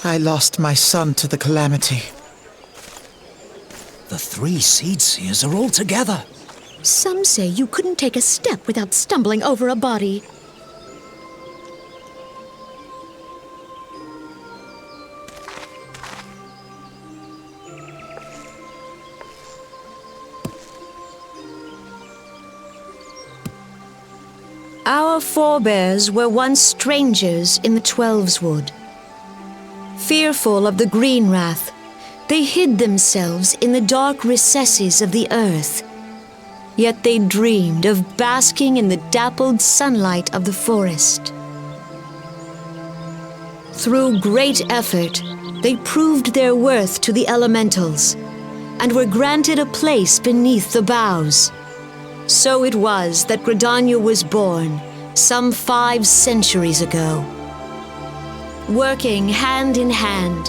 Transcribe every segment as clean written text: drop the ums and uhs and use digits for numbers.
I lost my son to the calamity. The 3 seed seers are all together. Some say you couldn't take a step without stumbling over a body. Our forebears were once strangers in the Twelveswood. Fearful of the green wrath, they hid themselves in the dark recesses of the earth. Yet they dreamed of basking in the dappled sunlight of the forest. Through great effort, they proved their worth to the elementals, and were granted a place beneath the boughs. So it was that Gridania was born, some 5 centuries ago. Working hand in hand,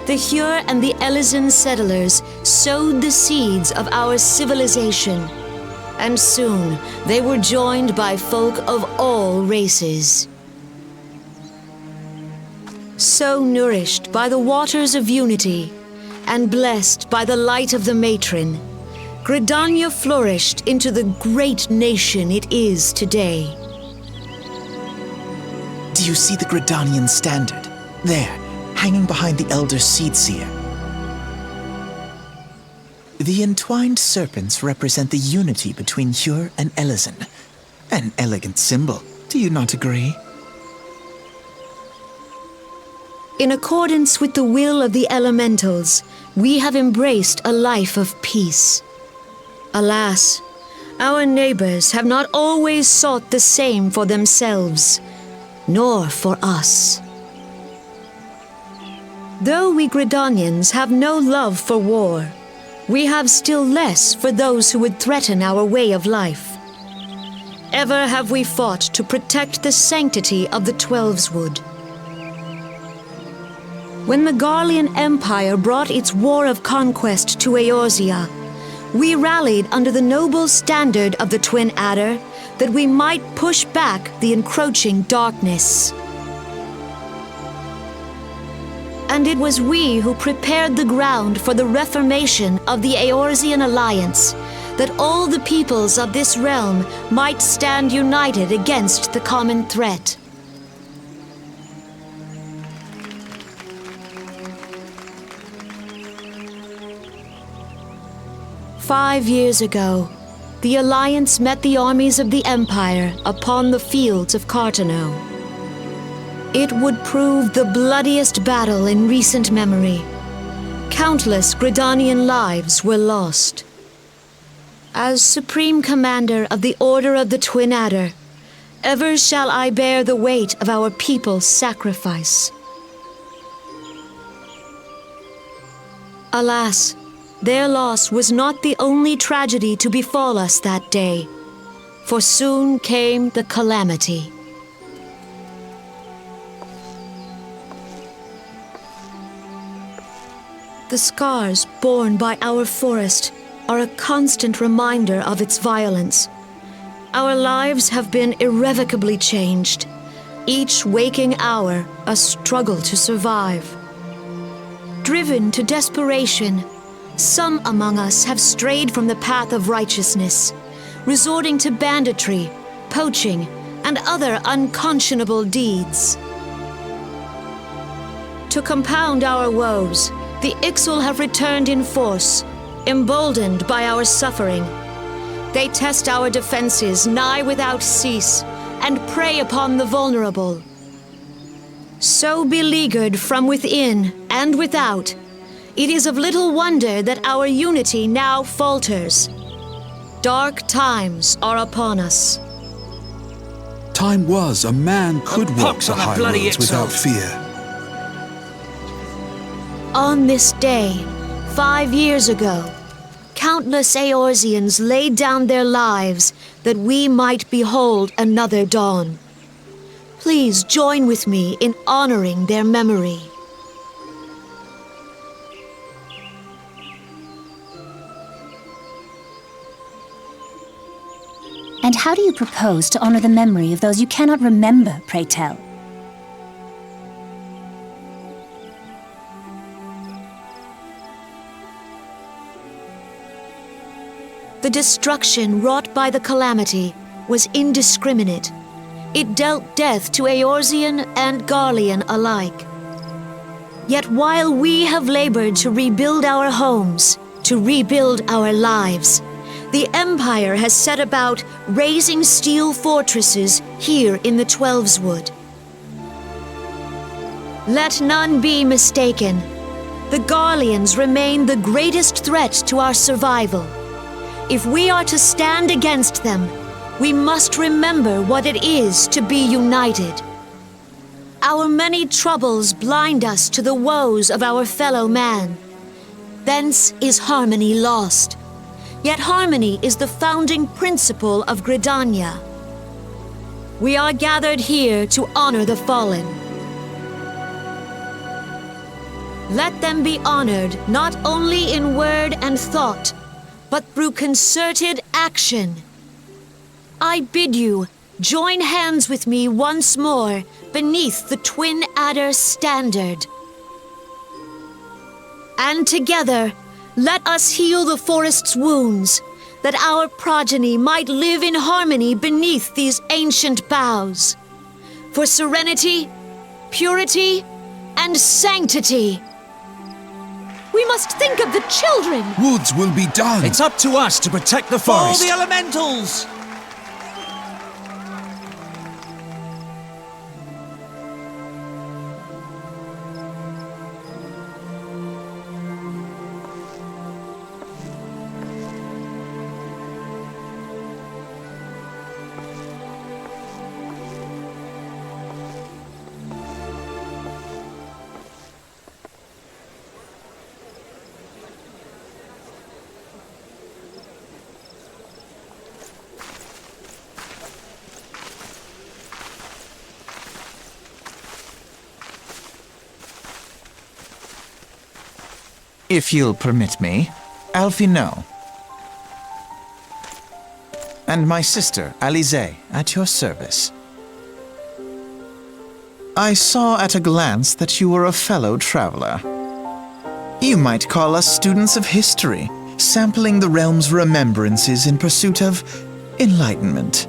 the Hyur and the Elysian settlers sowed the seeds of our civilization, and soon they were joined by folk of all races. So nourished by the waters of unity, and blessed by the light of the matron, Gridania flourished into the great nation it is today. Do you see the Gridanian standard? There, hanging behind the Elder Seed Seer. The entwined serpents represent the unity between Hyur and Elysian. An elegant symbol, do you not agree? In accordance with the will of the elementals, we have embraced a life of peace. Alas, our neighbors have not always sought the same for themselves, nor for us. Though we Gridanians have no love for war, we have still less for those who would threaten our way of life. Ever have we fought to protect the sanctity of the Twelveswood. When the Garlean Empire brought its war of conquest to Eorzea, we rallied under the noble standard of the Twin Adder that we might push back the encroaching darkness. And it was we who prepared the ground for the reformation of the Eorzean Alliance, that all the peoples of this realm might stand united against the common threat. "5 years ago, the Alliance met the armies of the Empire upon the fields of Cartano. It would prove the bloodiest battle in recent memory. Countless Gridanian lives were lost. As Supreme Commander of the Order of the Twin Adder, ever shall I bear the weight of our people's sacrifice. Alas, their loss was not the only tragedy to befall us that day, for soon came the calamity. The scars borne by our forest are a constant reminder of its violence. Our lives have been irrevocably changed, each waking hour a struggle to survive. Driven to desperation, some among us have strayed from the path of righteousness, resorting to banditry, poaching, and other unconscionable deeds. To compound our woes, the Ixal have returned in force, emboldened by our suffering. They test our defenses nigh without cease, and prey upon the vulnerable. So beleaguered from within and without, it is of little wonder that our unity now falters. Dark times are upon us. Time was a man could walk the on a high bloody roads without Ixal. fear. On this day, 5 years ago, countless Eorzeans laid down their lives that we might behold another dawn. Please join with me in honoring their memory. And how do you propose to honor the memory of those you cannot remember, pray tell? The destruction wrought by the calamity was indiscriminate. It dealt death to Eorzean and Garlean alike. Yet while we have labored to rebuild our homes, to rebuild our lives, the Empire has set about raising steel fortresses here in the Twelveswood. Let none be mistaken. The Garleans remain the greatest threat to our survival. If we are to stand against them, we must remember what it is to be united. Our many troubles blind us to the woes of our fellow man. Thence is harmony lost. Yet harmony is the founding principle of Gridania. We are gathered here to honor the fallen. Let them be honored not only in word and thought, but through concerted action. I bid you join hands with me once more beneath the Twin Adder standard. And together, let us heal the forest's wounds, that our progeny might live in harmony beneath these ancient boughs. For serenity, purity, and sanctity. We must think of the children! Woods will be done. It's up to us to protect the For forest. the elementals! If you'll permit me, Alfie no. And my sister, Alize, at your service. I saw at a glance that you were a fellow traveler. You might call us students of history, sampling the realm's remembrances in pursuit of enlightenment.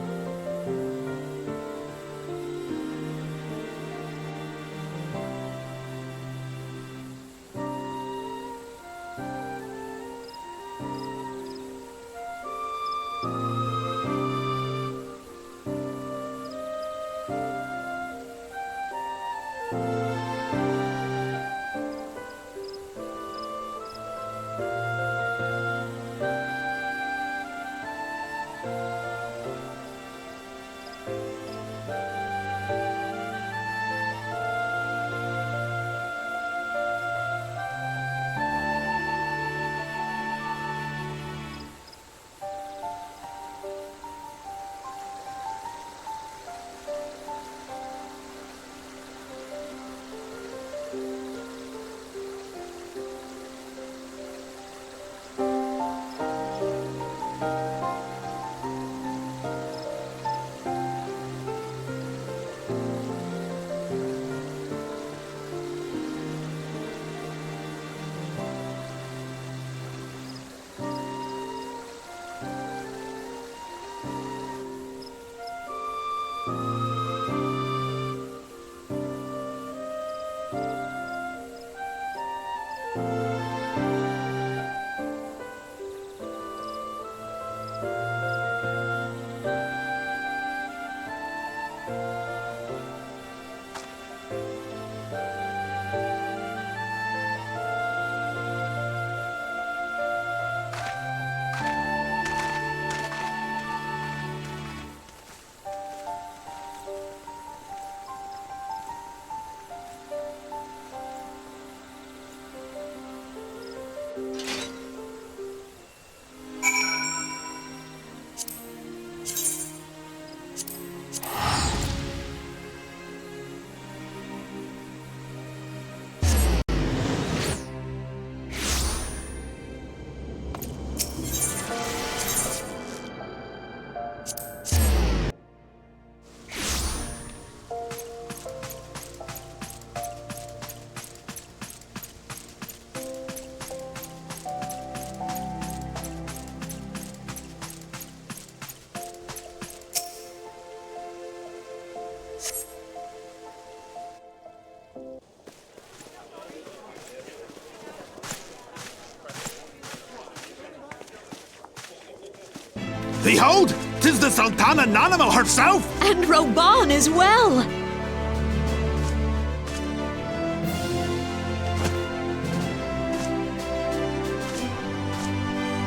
Behold, 'tis the Sultana Nanamo herself! And Reborn as well!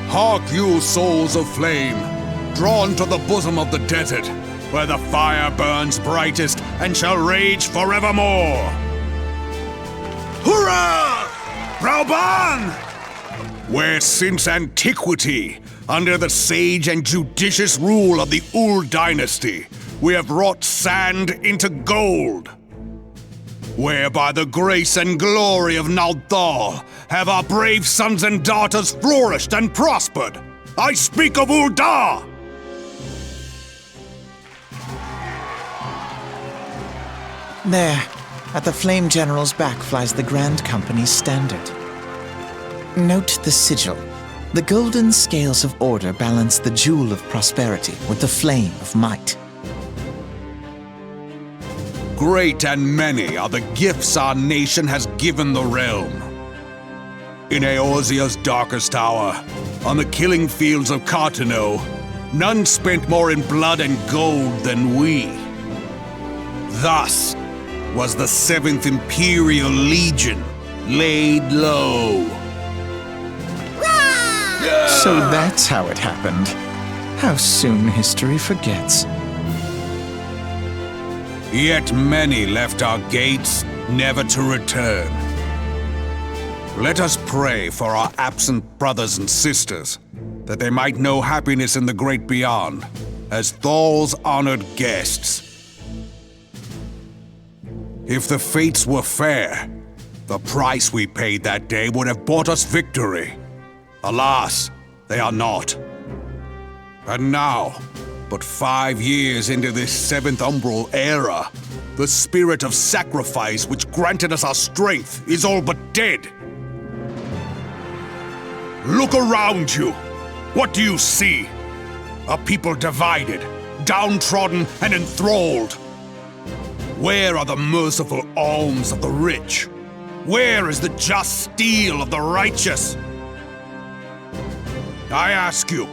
Hark you, souls of flame, drawn to the bosom of the desert, Where the fire burns brightest and shall rage forevermore! Hurrah! Reborn! Where since antiquity, under the sage and judicious rule of the Ul dynasty, we have wrought sand into gold. Where by the grace and glory of Naldal have our brave sons and daughters flourished and prospered. I speak of Ul'dah! There, at the Flame General's back flies the Grand Company's standard. Note the sigil. The golden scales of order balance the jewel of prosperity with the flame of might. Great and many are the gifts our nation has given the realm. In Eorzea's darkest hour, on the killing fields of Cartano, none spent more in blood and gold than we. Thus was the 7th Imperial Legion laid low. So that's how it happened. How soon history forgets. Yet many left our gates, never to return. Let us pray for our absent brothers and sisters, that they might know happiness in the great beyond, as Thal's honored guests. If the fates were fair, the price we paid that day would have bought us victory. Alas, they are not. And now, but 5 years into this 7th Umbral era, the spirit of sacrifice which granted us our strength is all but dead. Look around you. What do you see? A people divided, downtrodden, and enthralled. Where are the merciful alms of the rich? Where is the just steel of the righteous? I ask you,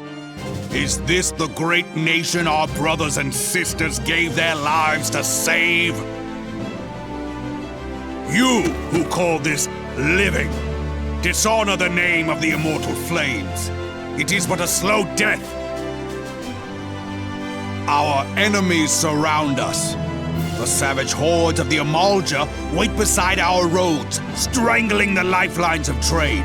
is this the great nation our brothers and sisters gave their lives to save? You who call this living, dishonor the name of the immortal flames. It is but a slow death. Our enemies surround us. The savage hordes of the Amalja wait beside our roads, strangling the lifelines of trade.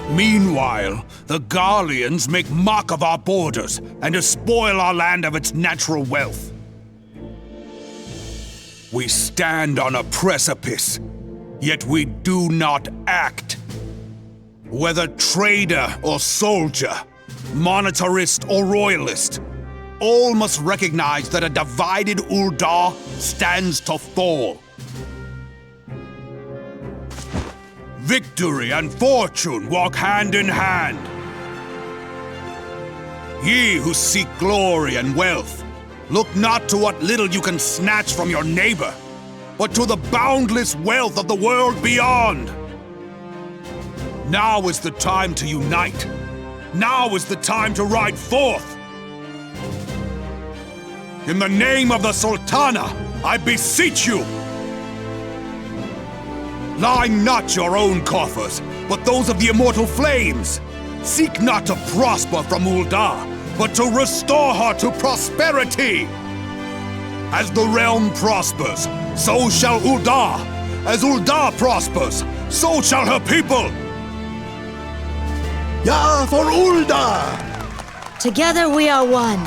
Meanwhile, the Garleans make mock of our borders and despoil our land of its natural wealth. We stand on a precipice, yet we do not act. Whether trader or soldier, monetarist or royalist, all must recognize that a divided Ul'dah stands to fall. Victory and fortune walk hand in hand. Ye who seek glory and wealth, look not to what little you can snatch from your neighbor, but to the boundless wealth of the world beyond. Now is the time to unite. Now is the time to ride forth. In the name of the Sultana, I beseech you! Line not your own coffers, but those of the immortal flames. Seek not to prosper from Ul'dah, but to restore her to prosperity. As the realm prospers, so shall Ul'dah. As Ul'dah prospers, so shall her people. Ya for Ul'dah! Together we are one.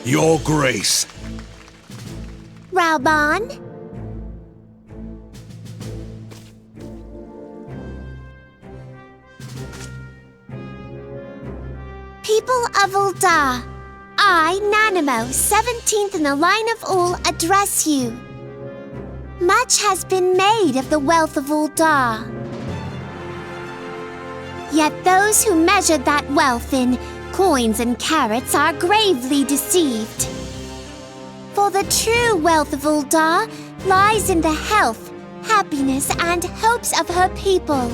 Your Grace. Reborn? People of Ul'dah, I, Nanamo, 17th in the line of Ul, address you. Much has been made of the wealth of Ul'dah. Yet those who measured that wealth in coins and carats are gravely deceived. For the true wealth of Ul'dah lies in the health, happiness, and hopes of her people.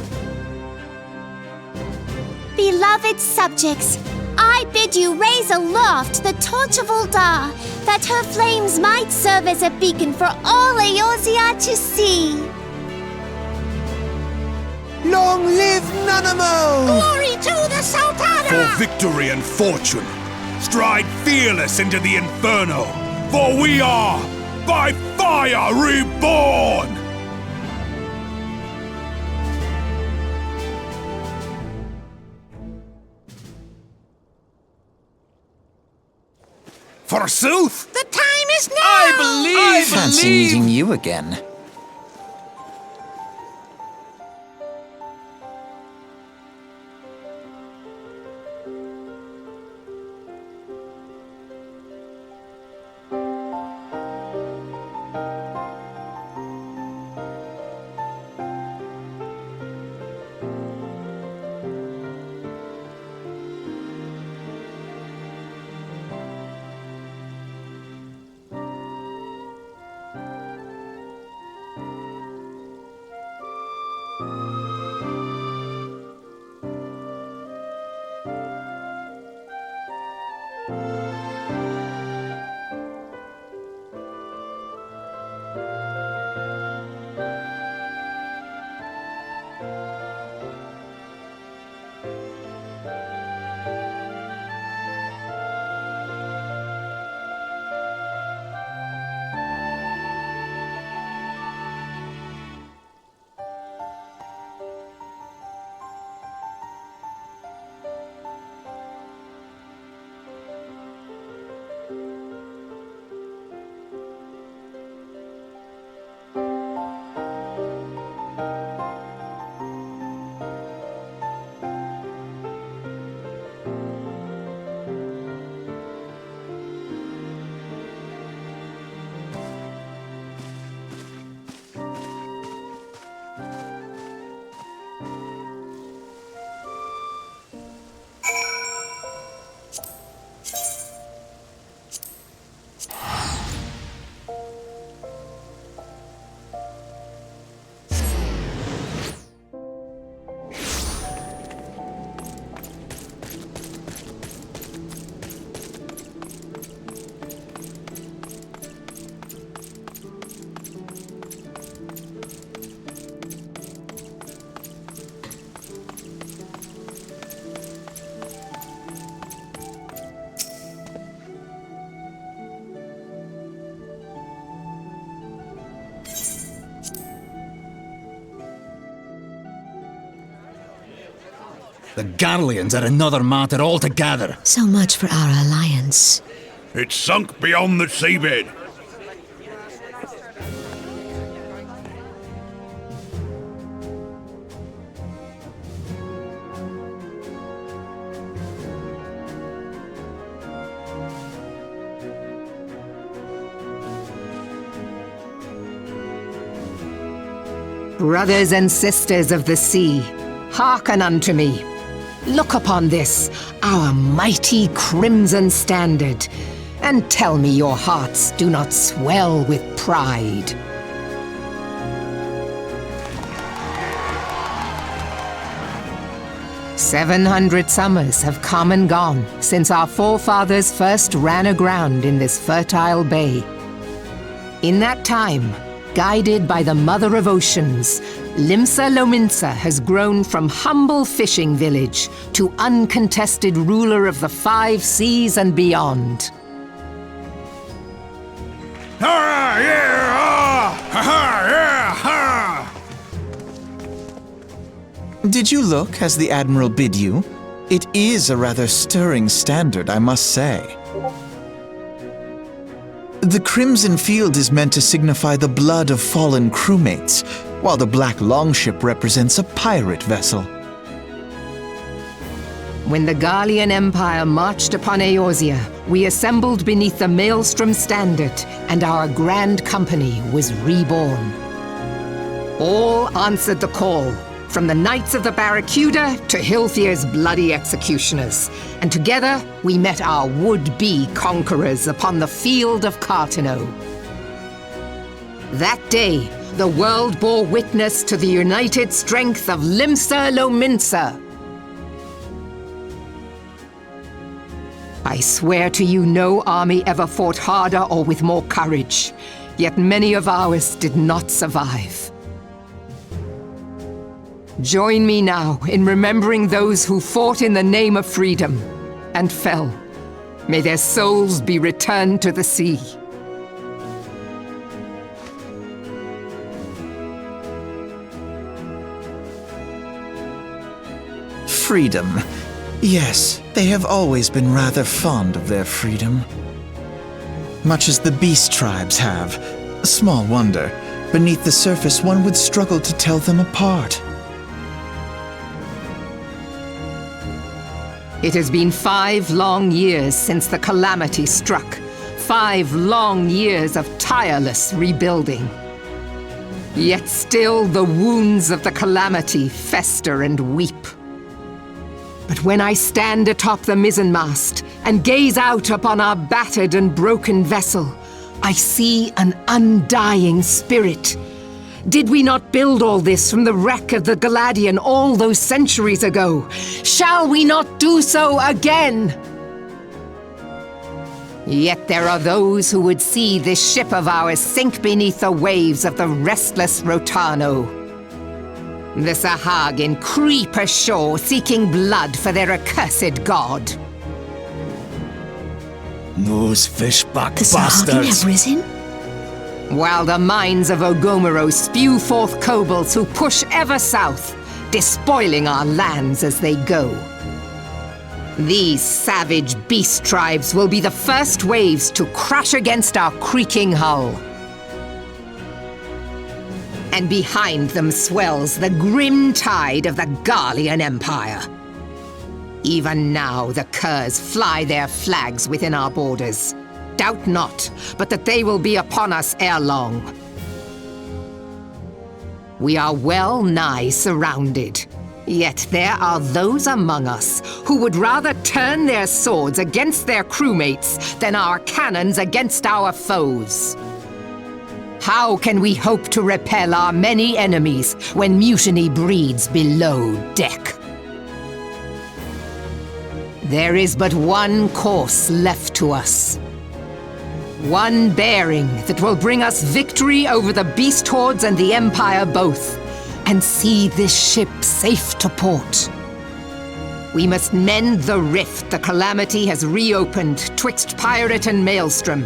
beloved subjects, I bid you raise aloft the torch of Uldar, that her flames might serve as a beacon for all Eorzea to see. Long live Nanamo! Glory to the Sultana! For victory and fortune, stride fearless into the inferno, for we are, by fire, reborn! Forsooth! The time is now! Fancy meeting you again. The Garleans are another matter altogether. So much for our alliance. It's sunk beyond the seabed. Brothers and sisters of the sea, hearken unto me. Look upon this, our mighty crimson standard, and tell me your hearts do not swell with pride. "700 summers have come and gone since our forefathers first ran aground in this fertile bay. In that time, guided by the Mother of Oceans, Limsa Lominsa has grown from humble fishing village to uncontested ruler of the 5 seas and beyond. Ah, yeah, ah, ha, ha, yeah, ha. Did you look as the Admiral bid you? It is a rather stirring standard, I must say. The crimson field is meant to signify the blood of fallen crewmates, while the black longship represents a pirate vessel. When the Garlean Empire marched upon Eorzea, we assembled beneath the Maelstrom standard, and our grand company was reborn. All answered the call, from the Knights of the Barracuda to Hilthier's bloody executioners, and together we met our would-be conquerors upon the field of Cartano. That day, the world bore witness to the united strength of Limsa Lominsa. I swear to you no army ever fought harder or with more courage, yet many of ours did not survive. Join me now in remembering those who fought in the name of freedom and fell. May their souls be returned to the sea. Freedom. Yes, they have always been rather fond of their freedom. Much as the beast tribes have. Small wonder. Beneath the surface, one would struggle to tell them apart. It has been 5 long years since the calamity struck. 5 long years of tireless rebuilding. Yet still the wounds of the calamity fester and weep. But when I stand atop the mizzenmast and gaze out upon our battered and broken vessel, I see an undying spirit. Did we not build all this from the wreck of the Galadian all those centuries ago? Shall we not do so again? Yet there are those who would see this ship of ours sink beneath the waves of the restless Rotano. The Sahagin creep ashore seeking blood for their accursed god. Those fishback The Sahagin have risen? While the mines of Ogomero spew forth kobolds who push ever south, despoiling our lands as they go. These savage beast tribes will be the first waves to crash against our creaking hull. And behind them swells the grim tide of the Garlean Empire. Even now the curs fly their flags within our borders. Doubt not, but that they will be upon us ere long. We are well nigh surrounded. Yet there are those among us who would rather turn their swords against their crewmates than our cannons against our foes. How can we hope to repel our many enemies when mutiny breeds below deck? There is but one course left to us. One bearing that will bring us victory over the beast hordes and the Empire both, and see this ship safe to port. We must mend the rift the calamity has reopened twixt pirate and maelstrom,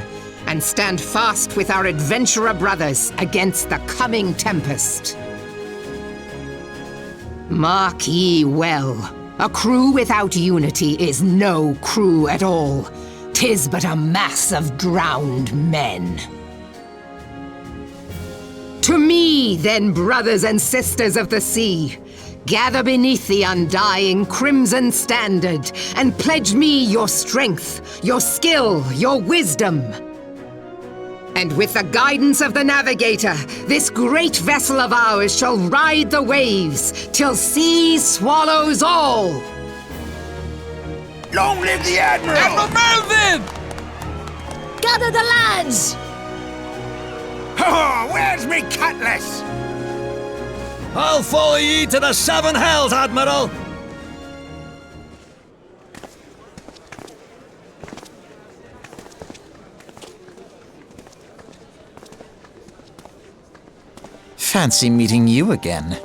and stand fast with our adventurer brothers against the coming tempest. Mark ye well, a crew without unity is no crew at all. 'Tis but a mass of drowned men. To me, then, brothers and sisters of the sea, gather beneath the undying crimson standard and pledge me your strength, your skill, your wisdom. And with the guidance of the navigator, this great vessel of ours shall ride the waves till sea swallows all. Long live the Admiral! Admiral Melvin! Gather the lads! Oh, where's me cutlass? I'll follow ye to the 7 hells, Admiral! Fancy meeting you again.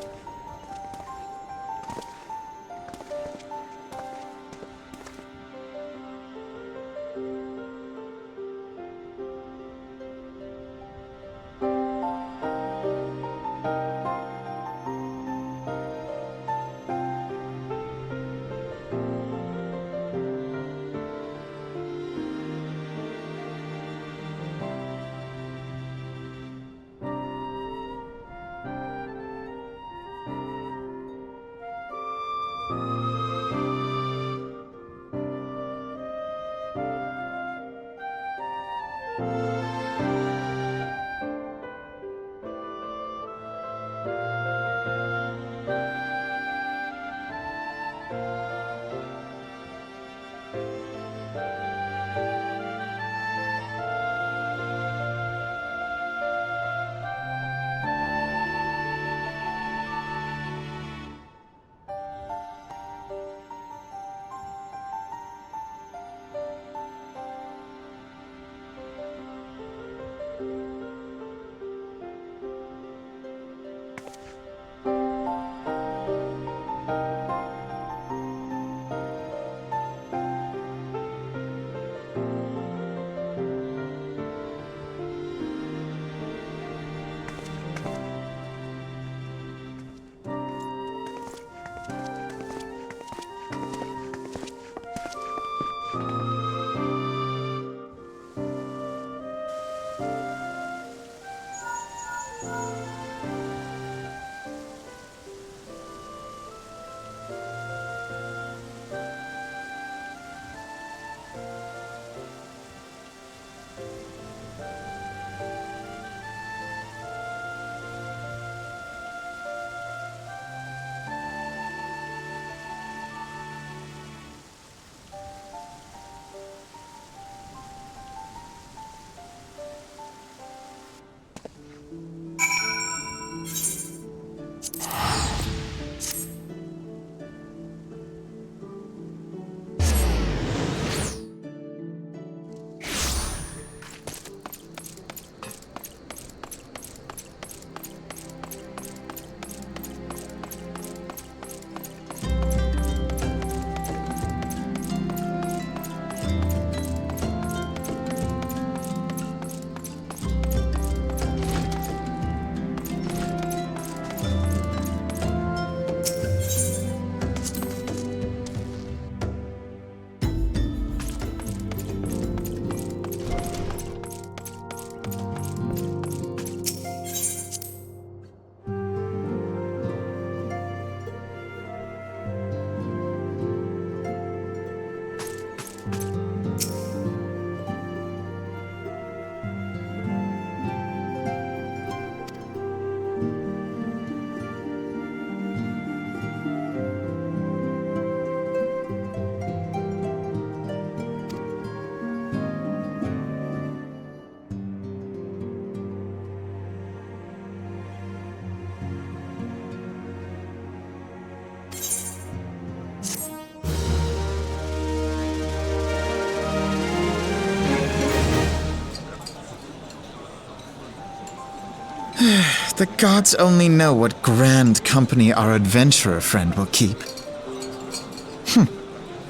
The gods only know what grand company our adventurer friend will keep.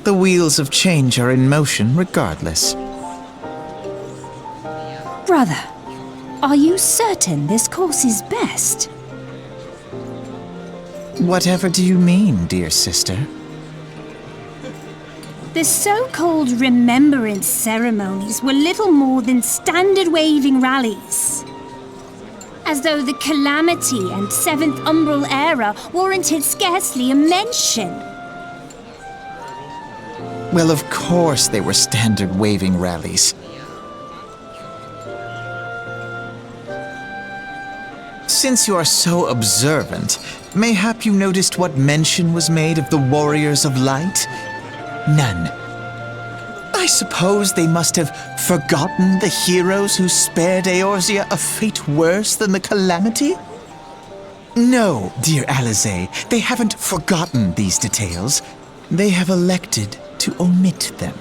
The wheels of change are in motion regardless. Brother, are you certain this course is best? Whatever do you mean, dear sister? The so-called remembrance ceremonies were little more than standard waving rallies. As though the Calamity and Seventh Umbral Era warranted scarcely a mention. Well, of course they were standard waving rallies. Since you are so observant, mayhap you noticed what mention was made of the Warriors of Light? None. I suppose they must have forgotten the heroes who spared Eorzea a fate worse than the Calamity? No, dear Alize, they haven't forgotten these details. They have elected to omit them.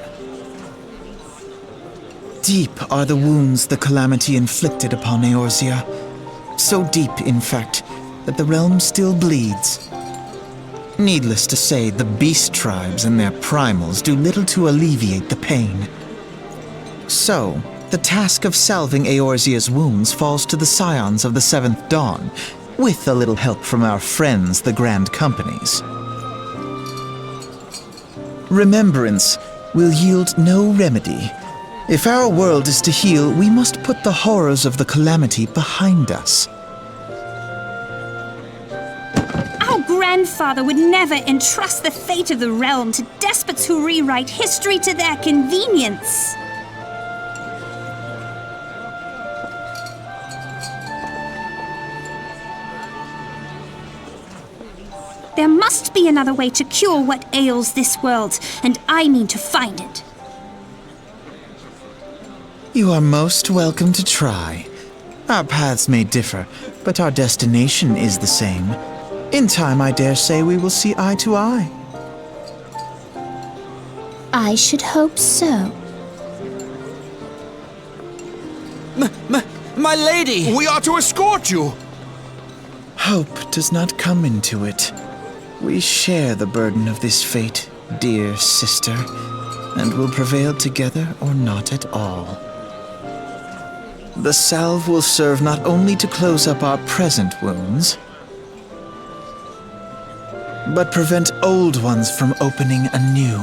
Deep are the wounds the Calamity inflicted upon Eorzea. So deep, in fact, that the realm still bleeds. Needless to say, the beast tribes and their primals do little to alleviate the pain. So, the task of salving Eorzea's wounds falls to the Scions of the Seventh Dawn, with a little help from our friends, the Grand Companies. Remembrance will yield no remedy. If our world is to heal, we must put the horrors of the Calamity behind us. Our grandfather would never entrust the fate of the realm to despots who rewrite history to their convenience. There must be another way to cure what ails this world, and I mean to find it. You are most welcome to try. Our paths may differ, but our destination is the same. In time, I dare say we will see eye to eye. I should hope so. My lady! We are to escort you! Hope does not come into it. We share the burden of this fate, dear sister, and will prevail together or not at all. The salve will serve not only to close up our present wounds, but prevent old ones from opening anew.